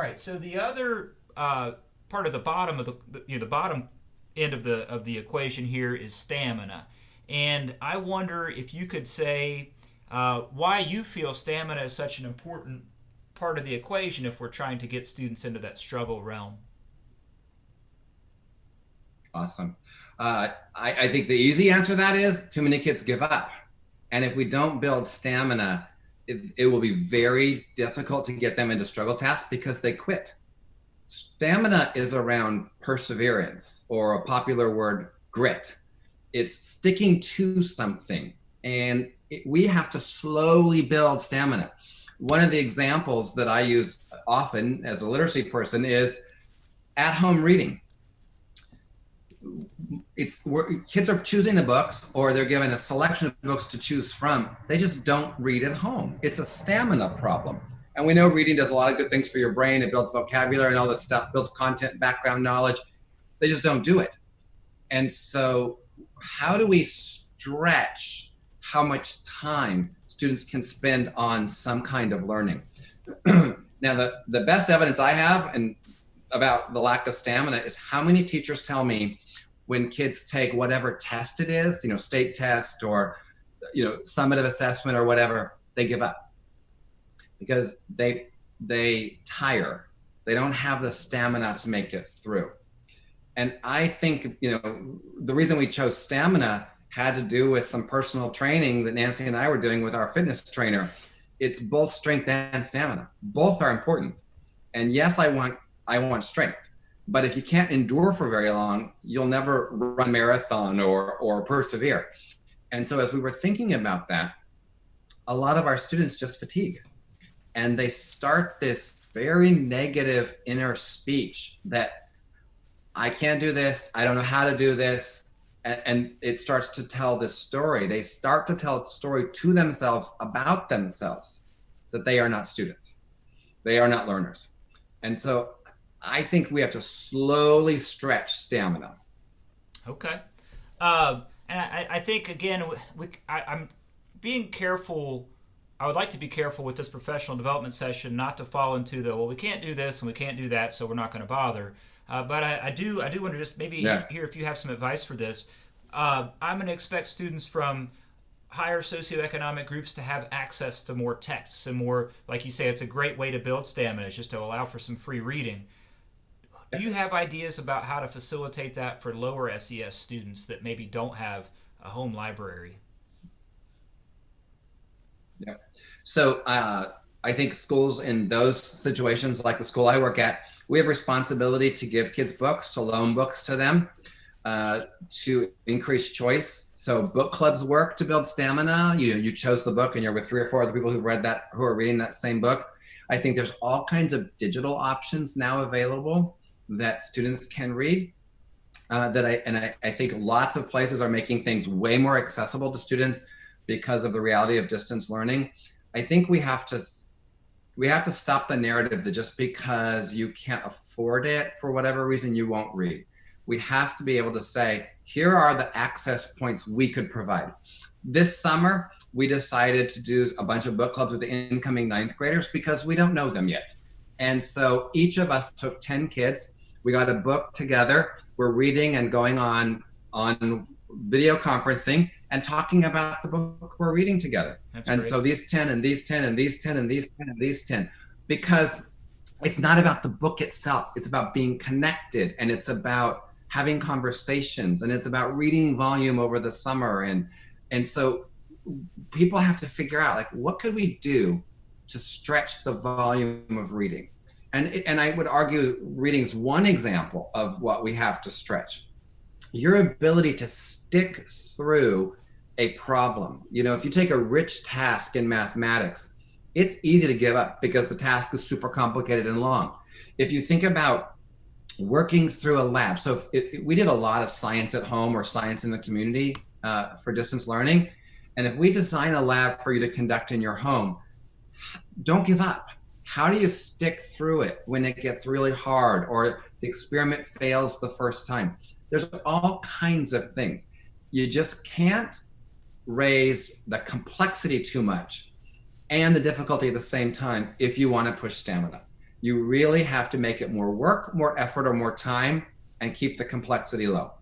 right. So the other part of the bottom of the bottom end of the equation here is stamina, and I wonder if you could say why you feel stamina is such an important part of the equation if we're trying to get students into that struggle realm. Awesome. I think the easy answer to that is too many kids give up. And if we don't build stamina, it will be very difficult to get them into struggle tasks because they quit. Stamina is around perseverance, or a popular word, grit. It's sticking to something. And we have to slowly build stamina. One of the examples that I use often as a literacy person is at home reading. Kids are choosing the books, or they're given a selection of books to choose from. They just don't read at home. It's a stamina problem. And we know reading does a lot of good things for your brain. It builds vocabulary and all this stuff, builds content, background knowledge. They just don't do it. And so how do we stretch how much time students can spend on some kind of learning? Now, the best evidence I have and about the lack of stamina is how many teachers tell me when kids take whatever test it is, state test or, summative assessment or whatever, they give up because they tire. They don't have the stamina to make it through. And I think, the reason we chose stamina had to do with some personal training that Nancy and I were doing with our fitness trainer. It's both strength and stamina. Both are important. And yes, I want strength. But if you can't endure for very long, you'll never run a marathon or persevere. And so as we were thinking about that, a lot of our students just fatigue. And they start this very negative inner speech that I can't do this, I don't know how to do this. And it starts to tell this story. They start to tell a story to themselves about themselves, that they are not students. They are not learners. And so I think we have to slowly stretch stamina. Okay. And I think again, I'm being careful. I would like to be careful with this professional development session, not to fall into the well, we can't do this and we can't do that, so we're not going to bother. But I do want to just maybe Yeah. hear if you have some advice for this. I'm going to expect students from higher socioeconomic groups to have access to more texts and more, like you say, it's a great way to build stamina, is just to allow for some free reading. Do you have ideas about how to facilitate that for lower SES students that maybe don't have a home library? Yeah. So I think schools in those situations, like the school I work at, we have responsibility to give kids books, to loan books to them, to increase choice. So book clubs work to build stamina. You chose the book and you're with 3 or 4 other people who are reading that same book. I think there's all kinds of digital options now available that students can read. I think lots of places are making things way more accessible to students because of the reality of distance learning. I think we have to stop the narrative that just because you can't afford it for whatever reason, you won't read. We have to be able to say, here are the access points we could provide. This summer, we decided to do a bunch of book clubs with the incoming 9th graders because we don't know them yet. And so each of us took 10 kids. We got a book together. We're reading and going on video conferencing and talking about the book we're reading together. That's And great. so these 10 and these 10 and these 10 and these 10 and these 10, because it's not about the book itself. It's about being connected, and it's about having conversations, and it's about reading volume over the summer. And so people have to figure out, like, what could we do to stretch the volume of reading? And I would argue reading's one example of what we have to stretch. Your ability to stick through a problem. If you take a rich task in mathematics, it's easy to give up because the task is super complicated and long. If you think about working through a lab, so we did a lot of science at home or science in the community for distance learning. And if we design a lab for you to conduct in your home, don't give up. How do you stick through it when it gets really hard or the experiment fails the first time? There's all kinds of things. You just can't raise the complexity too much and the difficulty at the same time if you want to push stamina. You really have to make it more work, more effort, or more time, and keep the complexity low.